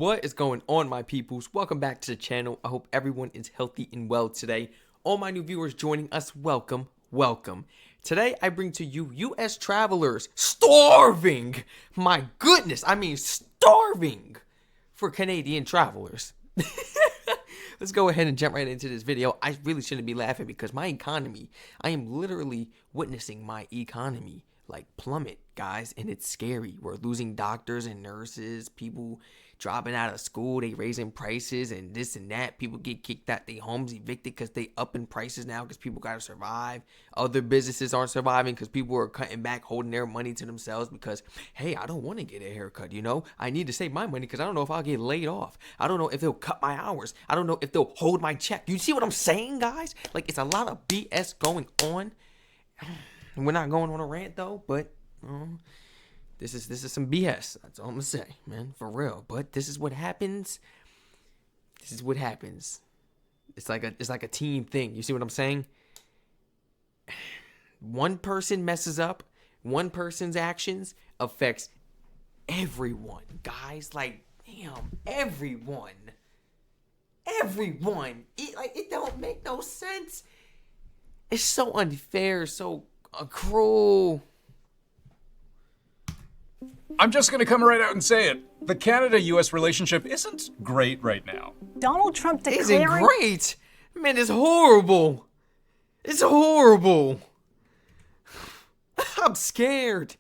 What is going on, my peoples? Welcome back to the channel. I hope everyone is healthy and well today. All my new viewers joining us, welcome. Today I bring to you US travelers starving. My goodness, I mean starving for Canadian travelers. Let's go ahead and jump right into this video. I really shouldn't be laughing because my economy, I am literally witnessing my economy like plummet, guys, and it's scary. We're losing doctors and nurses, people dropping out of school, they raising prices and this and that. People get kicked out their homes, evicted because they up in prices now because people got to survive. Other businesses aren't surviving because people are cutting back, holding their money to themselves because, hey, I don't want to get a haircut, you know? I need to save my money because I don't know if I'll get laid off. I don't know if they'll cut my hours. I don't know if they'll hold my check. You see what I'm saying, guys? Like, it's a lot of BS going on. We're not going on a rant though, but this is some BS. That's all I'm gonna say, man, for real. But this is what happens. This is what happens. It's like a team thing. You see what I'm saying? One person messes up, one person's actions affects everyone, guys. Like, damn, everyone. It don't make no sense. It's so unfair, so cruel. I'm just going to come right out and say it. The Canada-US relationship isn't great right now. Donald Trump declaring... Isn't great? Man, it's horrible. It's horrible. I'm scared.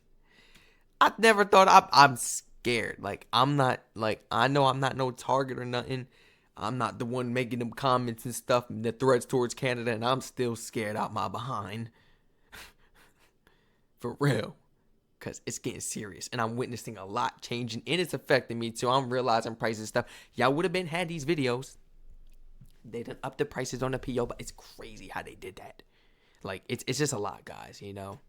I never thought I'm scared. Like, I'm not, like, I know I'm not no target or nothing. I'm not the one making them comments and stuff and the threats towards Canada, and I'm still scared out my behind. For real. Because it's getting serious, and I'm witnessing a lot changing, and it's affecting me too. I'm realizing prices and stuff. Y'all would have had these videos. They done up the prices on the PO, but it's crazy how they did that. Like, it's just a lot, guys, you know.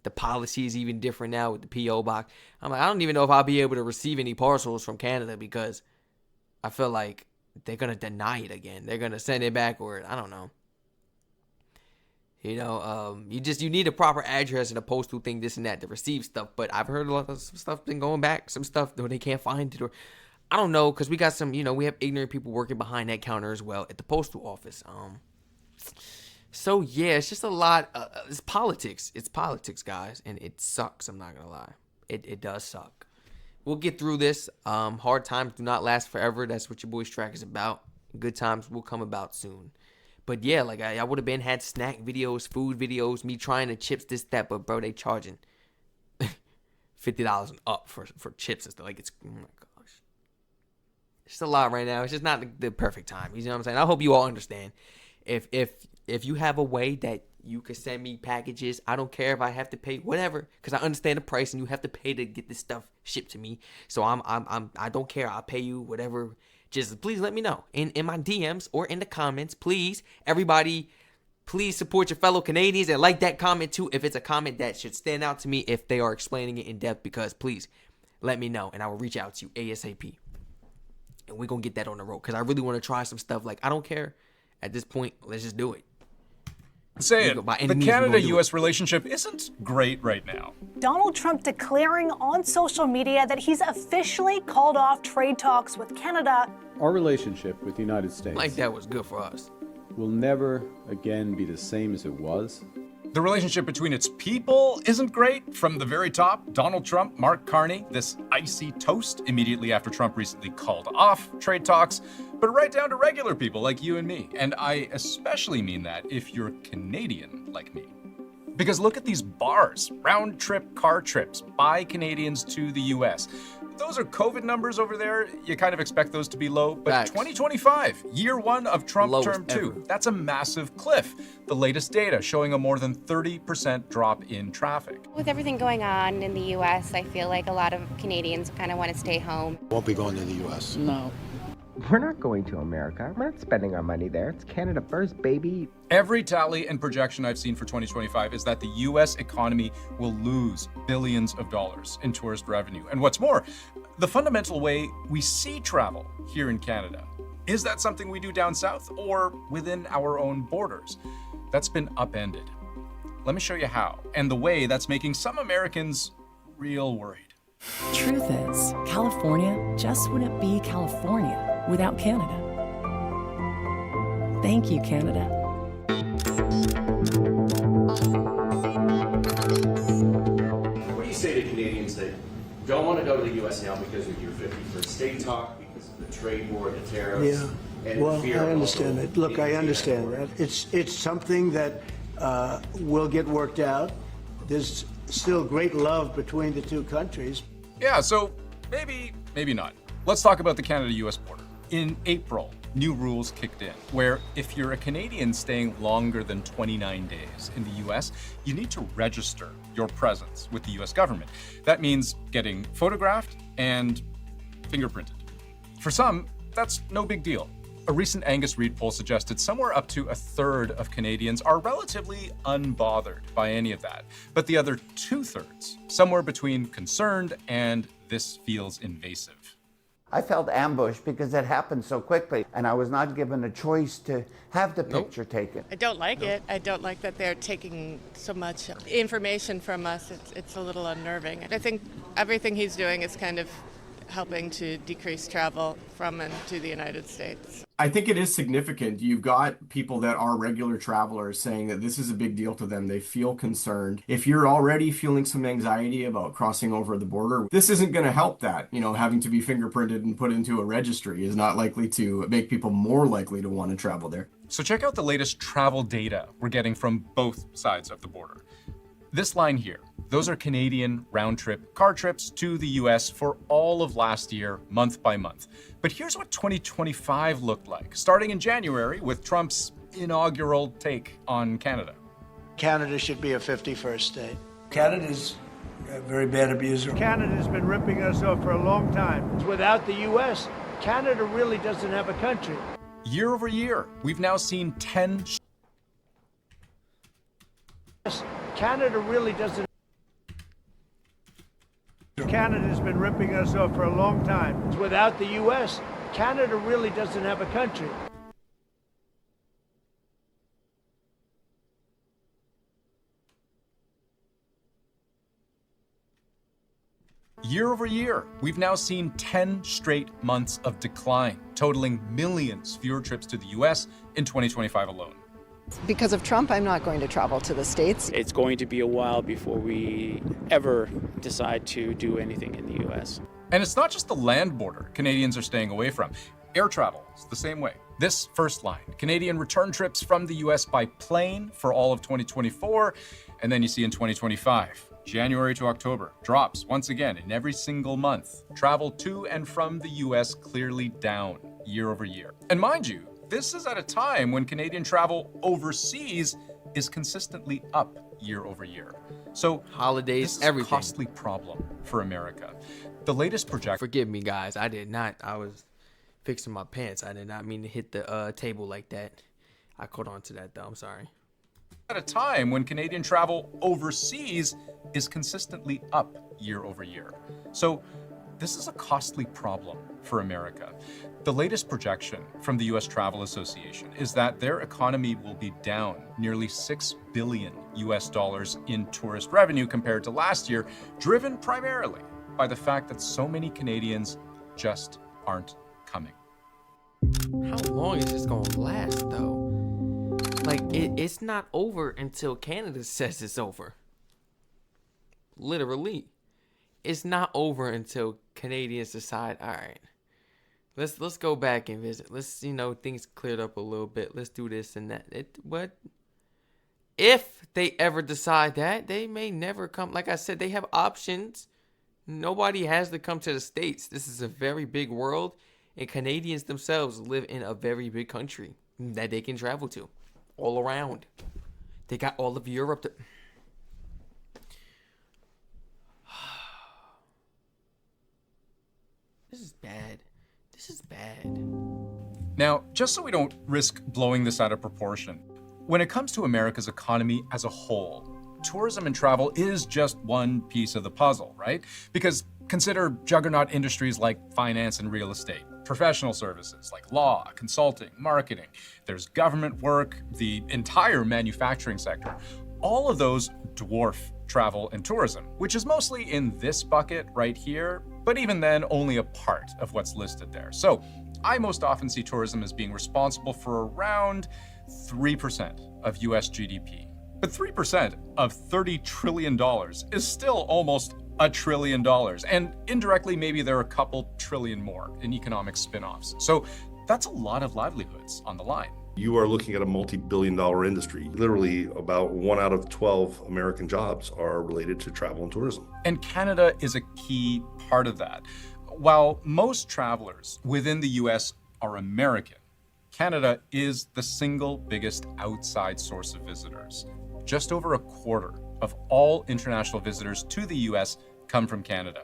The policy is even different now with the PO box. I'm like, I don't even know if I'll be able to receive any parcels from Canada because I feel like they're going to deny it again. They're going to send it back, or I don't know. You know, you need a proper address and a postal thing, this and that, to receive stuff. But I've heard a lot of stuff been going back, some stuff though they can't find it, or I don't know, because we got some, you know, we have ignorant people working behind that counter as well at the postal office. So yeah, it's just a lot. It's politics. It's politics, guys, and it sucks. I'm not gonna lie, it does suck. We'll get through this. Hard times do not last forever. That's what your boy Strac is about. Good times will come about soon. But yeah, like I would have had snack videos, food videos, me trying the chips, this, that. But bro, they charging $50 and up for chips and stuff. Like, it's, oh my gosh. It's just a lot right now. It's just not the perfect time. You know what I'm saying? I hope you all understand. If you have a way that you could send me packages, I don't care if I have to pay whatever, because I understand the price and you have to pay to get this stuff shipped to me. So I don't care. I'll pay you whatever. Just please let me know in my DMs or in the comments. Please, everybody, please support your fellow Canadians and like that comment too if it's a comment that should stand out to me if they are explaining it in depth, because please let me know and I will reach out to you ASAP. And we're going to get that on the road because I really want to try some stuff. Like, I don't care. At this point, let's just do it. Say it. The Canada-US relationship isn't great right now. Donald Trump declaring on social media that he's officially called off trade talks with Canada. Our relationship with the United States, like, that was good for us, will never again be the same as it was. The relationship between its people isn't great. From the very top, Donald Trump, Mark Carney, this icy toast immediately after Trump recently called off trade talks, but right down to regular people like you and me. And I especially mean that if you're Canadian like me. Because look at these bars, round-trip car trips by Canadians to the US. Those are COVID numbers over there. You kind of expect those to be low, but Facts. 2025, year one of Trump Lowest term two, ever. that's a massive cliff. The latest data showing a more than 30% drop in traffic. With everything going on in the US, I feel like a lot of Canadians kind of want to stay home. Won't be going to the US. No. We're not going to America. We're not spending our money there. It's Canada first, baby. Every tally and projection I've seen for 2025 is that the US economy will lose billions of dollars in tourist revenue. And what's more, the fundamental way we see travel here in Canada, is that something we do down south or within our own borders? That's been upended. Let me show you how, and the way that's making some Americans real worried. Truth is, California just wouldn't be California without Canada. Thank you, Canada. What do you say to Canadians that don't want to go to the U.S. now because of your 51st state talk, because of the trade war, the tariffs? Yeah, and well, fear I of understand local it. Look, I Canadian understand export? that. It's something that will get worked out. There's still great love between the two countries. Yeah, so maybe not. Let's talk about the Canada-US border. In April, new rules kicked in, where if you're a Canadian staying longer than 29 days in the US, you need to register your presence with the US government. That means getting photographed and fingerprinted. For some, that's no big deal. A recent Angus Reid poll suggested somewhere up to a third of Canadians are relatively unbothered by any of that. But the other 2/3, somewhere between concerned and this feels invasive. I felt ambushed because it happened so quickly, and I was not given a choice to have the picture taken. I don't like it. I don't like that they're taking so much information from us. It's a little unnerving. I think everything he's doing is kind of helping to decrease travel from and to the United States. I think it is significant. You've got people that are regular travelers saying that this is a big deal to them. They feel concerned. If you're already feeling some anxiety about crossing over the border, this isn't going to help that. You know, having to be fingerprinted and put into a registry is not likely to make people more likely to want to travel there. So check out the latest travel data we're getting from both sides of the border. This line here, those are Canadian round-trip car trips to the US for all of last year, month by month. But here's what 2025 looked like, starting in January with Trump's inaugural take on Canada. Canada should be a 51st state. Canada's a very bad abuser. Canada's been ripping us off for a long time. Without the U.S., Canada really doesn't have a country. Year over year, we've now seen 10 Canada really doesn't. Canada's been ripping us off for a long time. Without the U.S., Canada really doesn't have a country. Year over year, we've now seen 10 straight months of decline, totaling millions fewer trips to the US in 2025 alone. Because of Trump, I'm not going to travel to the States. It's going to be a while before we ever decide to do anything in the US. And it's not just the land border Canadians are staying away from. Air travel is the same way. This first line, Canadian return trips from the US by plane for all of 2024, and then you see in 2025, January to October, drops once again in every single month. Travel to and from the US clearly down year over year. And mind you, this is at a time when Canadian travel overseas is consistently up year over year. So holidays, this is everything. a costly problem for America. The latest projection. Forgive me, guys. I did not. I was fixing my pants. I did not mean to hit the table like that. I caught on to that though. I'm sorry. At a time when Canadian travel overseas is consistently up year over year. So this is a costly problem for America. The latest projection from the US Travel Association is that their economy will be down nearly $6 billion in tourist revenue compared to last year, driven primarily by the fact that so many Canadians just aren't coming. How long is this going to last, though? Like, it's not over until Canada says it's over. Literally. It's not over until Canadians decide, all right, let's go back and visit. Let's, things cleared up a little bit. Let's do this and that. If they ever decide that, they may never come. Like I said, they have options. Nobody has to come to the States. This is a very big world, and Canadians themselves live in a very big country that they can travel to all around. They got all of Europe to... This is bad. This is bad. Now, just so we don't risk blowing this out of proportion, when it comes to America's economy as a whole, tourism and travel is just one piece of the puzzle, right? Because consider juggernaut industries like finance and real estate, professional services like law, consulting, marketing. There's government work, the entire manufacturing sector. all of those dwarf travel and tourism, which is mostly in this bucket right here, but even then only a part of what's listed there. So I most often see tourism as being responsible for around 3% of US GDP. But 3% of $30 trillion is still almost $1 trillion. And indirectly, maybe there are a couple trillion more in economic spin-offs. So that's a lot of livelihoods on the line. You are looking at a multi-billion-dollar industry. Literally about 1 out of 12 American jobs are related to travel and tourism. And Canada is a key part of that. While most travelers within the US are American, Canada is the single biggest outside source of visitors. Just over a quarter of all international visitors to the US come from Canada.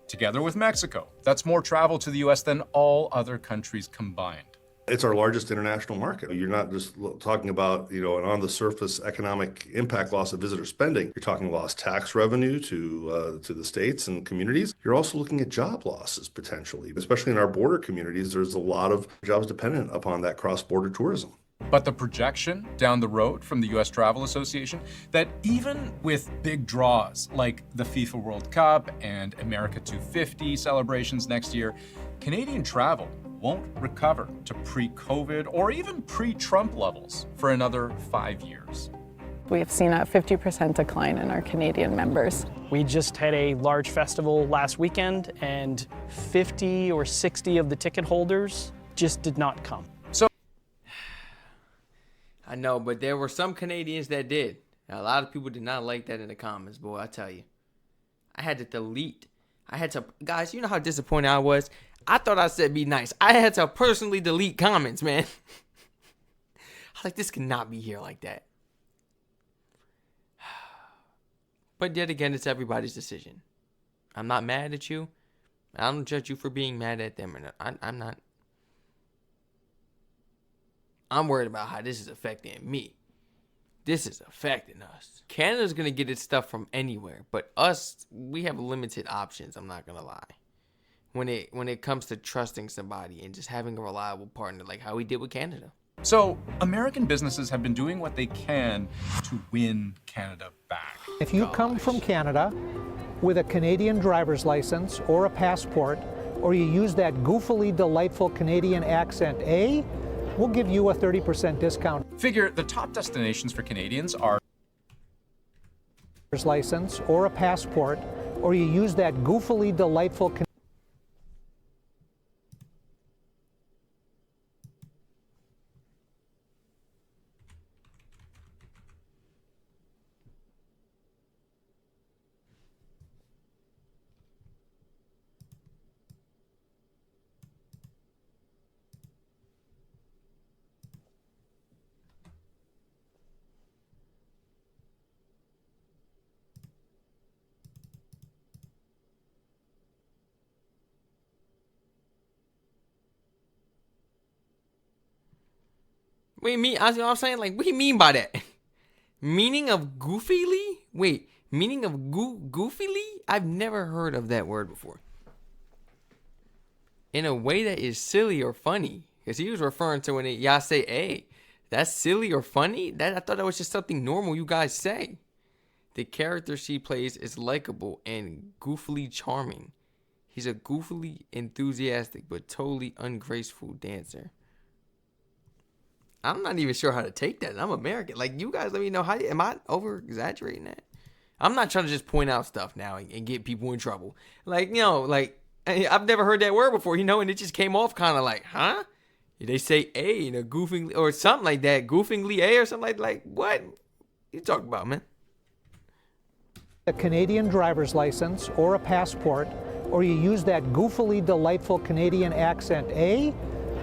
Together with Mexico, that's more travel to the US than all other countries combined. It's our largest international market. You're not just talking about, an on-the-surface economic impact loss of visitor spending. You're talking lost tax revenue to the states and communities. You're also looking at job losses potentially, especially in our border communities. There's a lot of jobs dependent upon that cross-border tourism. But the projection down the road from the US Travel Association that even with big draws like the FIFA World Cup and America 250 celebrations next year, Canadian travel won't recover to pre-COVID or even pre-Trump levels for another 5 years. We have seen a 50% decline in our Canadian members. We just had a large festival last weekend and 50 or 60 of the ticket holders just did not come. I know, but there were some Canadians that did. Now, a lot of people did not like that in the comments, boy, I tell you. I had to delete. Guys, you know how disappointed I was? I thought I said be nice. I had to personally delete comments, man. I was like, this cannot be here like that. But yet again, it's everybody's decision. I'm not mad at you. I don't judge you for being mad at them. I'm not. I'm worried about how this is affecting me. This is affecting us. Canada's going to get its stuff from anywhere, but us, we have limited options, I'm not going to lie. When it comes to trusting somebody and just having a reliable partner like how we did with Canada. So, American businesses have been doing what they can to win Canada back. If you come from Canada with a Canadian driver's license or a passport, or you use that goofily delightful Canadian accent, we'll give you a 30% discount. Figure the top destinations for Canadians are license or a passport, or you use that goofily delightful What do you mean? You know what I'm saying? Like, what do you mean by that? Meaning of goofily? Wait, meaning of goofily? I've never heard of that word before. In a way that is silly or funny. Because he was referring to when y'all say, hey, that's silly or funny? I thought that was just something normal you guys say. The character she plays is likable and goofily charming. He's a goofily enthusiastic but totally ungraceful dancer. I'm not even sure how to take that. I'm American. Like, you guys let me know am I over exaggerating that? I'm not trying to just point out stuff now and get people in trouble. Like, I've never heard that word before, and it just came off kind of like, huh? They say A in a goofingly or something like that. Goofingly A or something like what? You talking about, man? A Canadian driver's license or a passport, or you use that goofily delightful Canadian accent,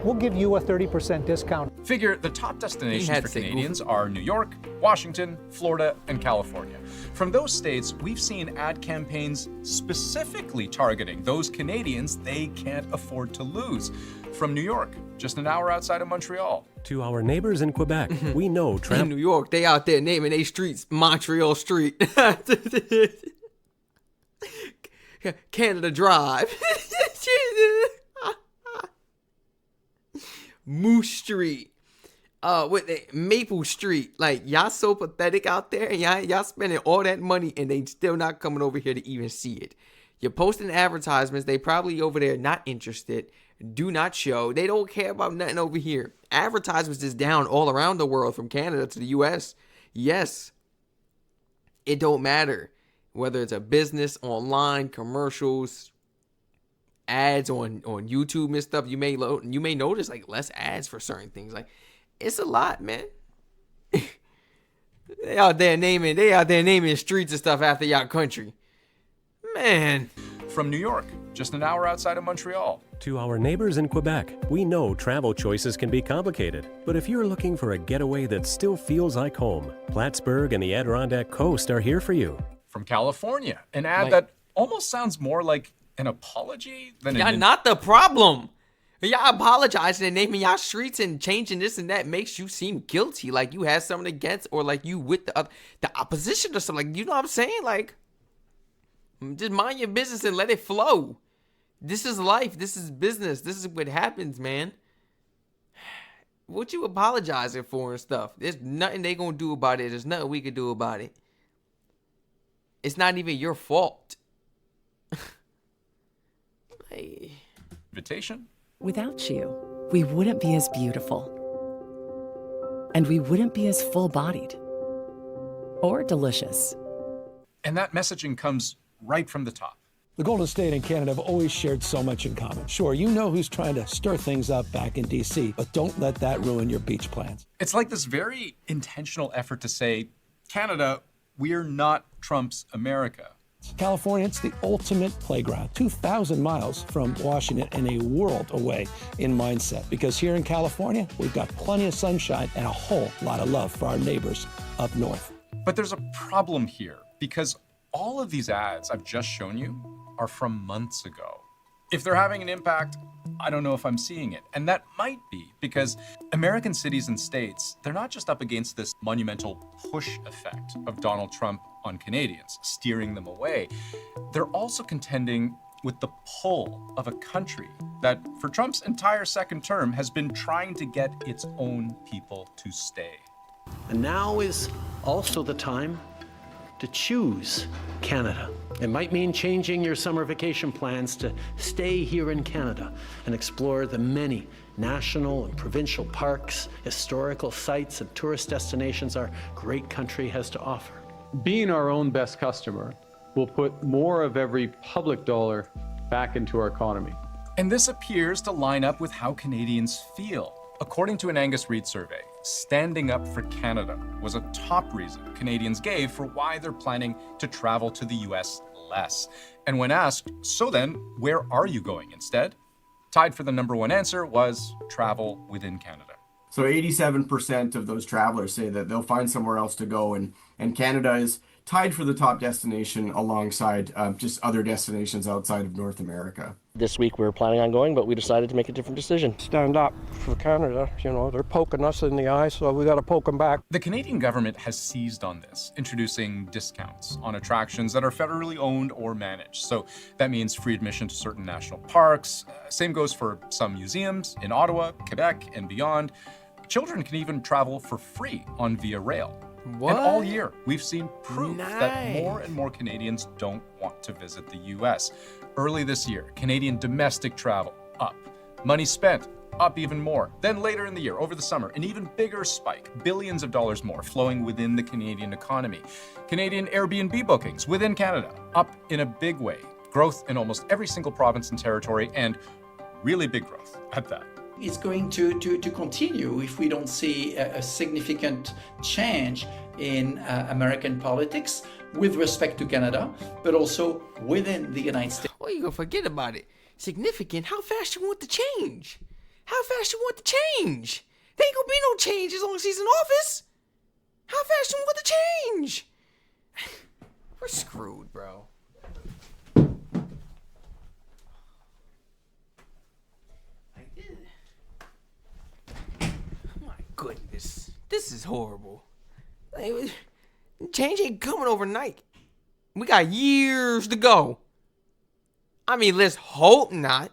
we'll give you a 30% discount. Figure the top destinations for Canadians are New York, Washington, Florida, and California. From those states, we've seen ad campaigns specifically targeting those Canadians they can't afford to lose. From New York, just an hour outside of Montreal. To our neighbors in Quebec, we know in New York, they out there naming their streets Montreal Street. Canada Drive. Moose Street. with the Maple Street. Like, y'all so pathetic out there, and y'all spending all that money, and they still not coming over here to even see it. You're posting advertisements. They probably over there not interested. Do not show. They don't care about nothing over here. Advertisements is down all around the world, from Canada to the U.S. Yes, it don't matter whether it's a business, online, commercials, ads on YouTube and stuff. You may notice like less ads for certain things. Like, it's a lot, man. They out there naming streets and stuff after y'all country. Man. From New York, just an hour outside of Montreal. To our neighbors in Quebec, we know travel choices can be complicated, but if you're looking for a getaway that still feels like home, Plattsburgh and the Adirondack Coast are here for you. From California, an ad that almost sounds more like an apology than y'all not the problem. Y'all apologizing and naming y'all streets and changing this and that makes you seem guilty, like you had something against, or like you with the opposition or something. Like, you know what I'm saying? Like, just mind your business and let it flow. This is life. This is business. This is what happens, man. What you apologizing for and stuff? There's nothing they gonna do about it. There's nothing we can do about it. It's not even your fault. Hey. Invitation? Without you, we wouldn't be as beautiful. And we wouldn't be as full-bodied. Or delicious. And that messaging comes right from the top. The Golden State and Canada have always shared so much in common. Sure, you know who's trying to stir things up back in D.C., but don't let that ruin your beach plans. It's like this very intentional effort to say, Canada, we're not Trump's America. California, it's the ultimate playground, 2,000 miles from Washington and a world away in mindset. Because here in California, we've got plenty of sunshine and a whole lot of love for our neighbors up north. But there's a problem here, because all of these ads I've just shown you are from months ago. If they're having an impact, I don't know if I'm seeing it. And that might be because American cities and states, they're not just up against this monumental push effect of Donald Trump on Canadians, steering them away. They're also contending with the pull of a country that, for Trump's entire second term, has been trying to get its own people to stay. And now is also the time to choose Canada. It might mean changing your summer vacation plans to stay here in Canada and explore the many national and provincial parks, historical sites, and tourist destinations our great country has to offer. Being our own best customer will put more of every public dollar back into our economy. And this appears to line up with how Canadians feel. According to an Angus Reid survey, standing up for Canada was a top reason Canadians gave for why they're planning to travel to the US less. And when asked, so then, where are you going instead? Tied for the #1 answer was travel within Canada. So 87% of those travelers say that they'll find somewhere else to go, and Canada is tied for the top destination alongside just other destinations outside of North America. This week we were planning on going, but we decided to make a different decision. Stand up for Canada. You know, they're poking us in the eye, so we got to poke them back. The Canadian government has seized on this, introducing discounts on attractions that are federally owned or managed. So that means free admission to certain national parks. Same goes for some museums in Ottawa, Quebec, and beyond. Children can even travel for free on Via Rail. What? And all year, we've seen proof Nice. that more and more Canadians don't want to visit the US. Early this year, Canadian domestic travel up. Money spent up even more. Then later in the year, over the summer, an even bigger spike, billions of dollars more flowing within the Canadian economy. Canadian Airbnb bookings within Canada up in a big way. Growth in almost every single province and territory, and really big growth at that. It's going to continue if we don't see a significant change in American politics with respect to Canada, but also within the United States. Well, you gonna forget about it. Significant? How fast you want the change? How fast you want the change? There ain't gonna be no change as long as he's in office. How fast you want the change? We're screwed, bro. Goodness, this is horrible. Like, change ain't coming overnight. We got years to go. I mean, let's hope not.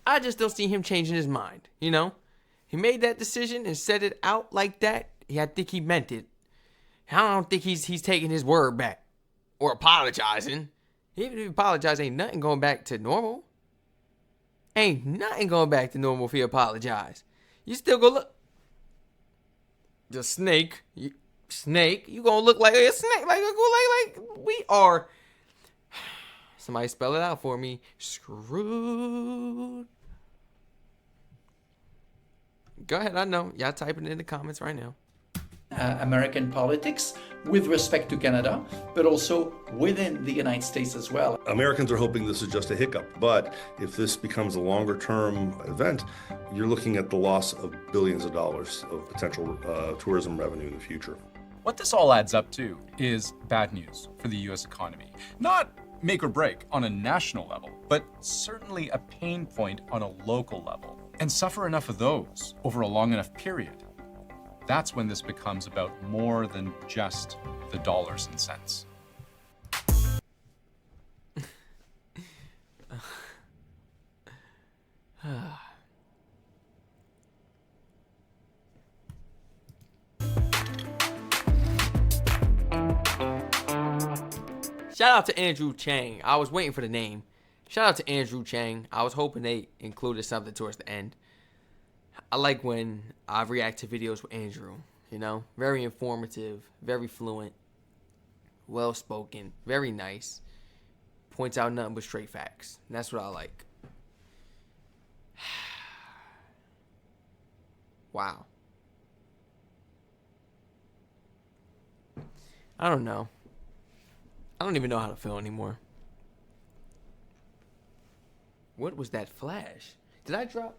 I just don't see him changing his mind, you know? He made that decision and said it out like that. I think he meant it. I don't think he's taking his word back or apologizing. Even if he apologized, ain't nothing going back to normal. Ain't nothing going back to normal if he apologized. You still go look. The snake. You gonna look like a snake. Like we are. Somebody spell it out for me. Screwed. Go ahead, I know. Y'all typing it in the comments right now. American politics with respect to Canada, but also within the United States as well. Americans are hoping this is just a hiccup, but if this becomes a longer-term event, you're looking at the loss of billions of dollars of potential tourism revenue in the future. What this all adds up to is bad news for the U.S. economy. Not make or break on a national level, but certainly a pain point on a local level. And suffer enough of those over a long enough period. That's when this becomes about more than just the dollars and cents. Shout out to Andrew Chang. I was waiting for the name. Shout out to Andrew Chang. I was hoping they included something towards the end. I like when I react to videos with Andrew, you know? Very informative, very fluent, well-spoken, very nice. Points out nothing but straight facts. And that's what I like. Wow. I don't know. I don't even know how to feel anymore. What was that flash? Did I drop?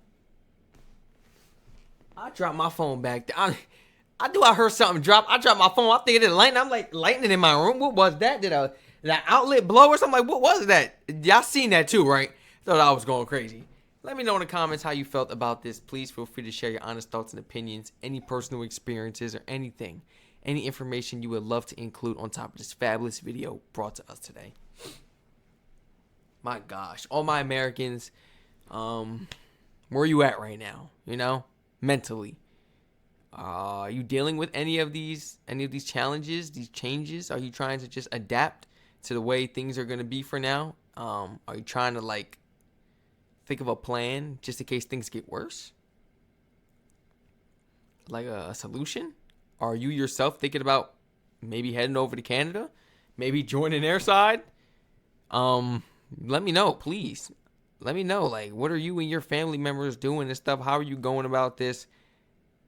I dropped my phone back there. I heard something drop. I dropped my phone. I think it lightning. I'm like lightning in my room. What was that? Did that outlet blow or something? Like, what was that? Y'all seen that too, right? Thought I was going crazy. Let me know in the comments how you felt about this. Please feel free to share your honest thoughts and opinions, any personal experiences or anything. Any information you would love to include on top of this fabulous video brought to us today. My gosh, all my Americans, where are you at right now? You know, mentally, are you dealing with any of these challenges, these changes? Are you trying to just adapt to the way things are going to be for now? Are you trying to like think of a plan just in case things get worse? Like a solution? Are you yourself thinking about maybe heading over to Canada? Maybe joining their side? Let me know, please. Let me know, like, what are you and your family members doing and stuff? How are you going about this?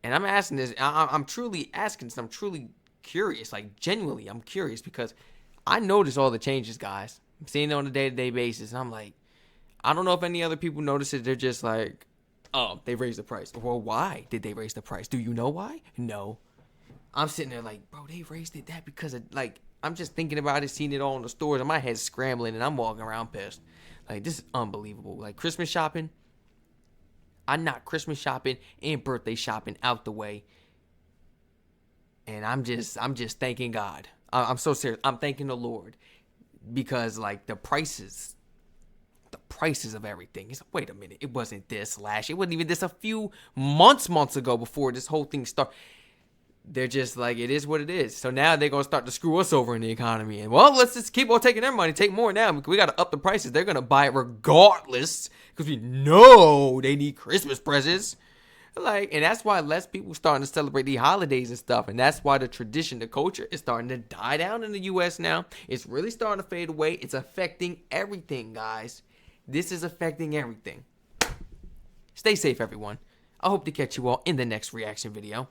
And I'm asking this. I'm truly asking this. I'm truly curious. Like, genuinely, I'm curious because I notice all the changes, guys. I'm seeing it on a day-to-day basis. And I'm like, I don't know if any other people notice it. They're just like, oh, they raised the price. Well, why did they raise the price? Do you know why? No. I'm sitting there like, bro, they raised it that because of, like, I'm just thinking about it, seeing it all in the stores, and my head's scrambling, and I'm walking around pissed. Like, this is unbelievable. Like, Christmas shopping, I knocked Christmas shopping and birthday shopping out the way, and I'm just thanking God. I'm so serious. I'm thanking the Lord because, like, the prices of everything. It's like, wait a minute, it wasn't this last year. It wasn't even this a few months ago before this whole thing started. They're just like, it is what it is. So now they're going to start to screw us over in the economy. And, well, let's just keep on taking their money. Take more now. We got to up the prices. They're going to buy it regardless because we know they need Christmas presents. Like, and that's why less people starting to celebrate the holidays and stuff. And that's why the tradition, the culture is starting to die down in the U.S. now. It's really starting to fade away. It's affecting everything, guys. This is affecting everything. Stay safe, everyone. I hope to catch you all in the next reaction video.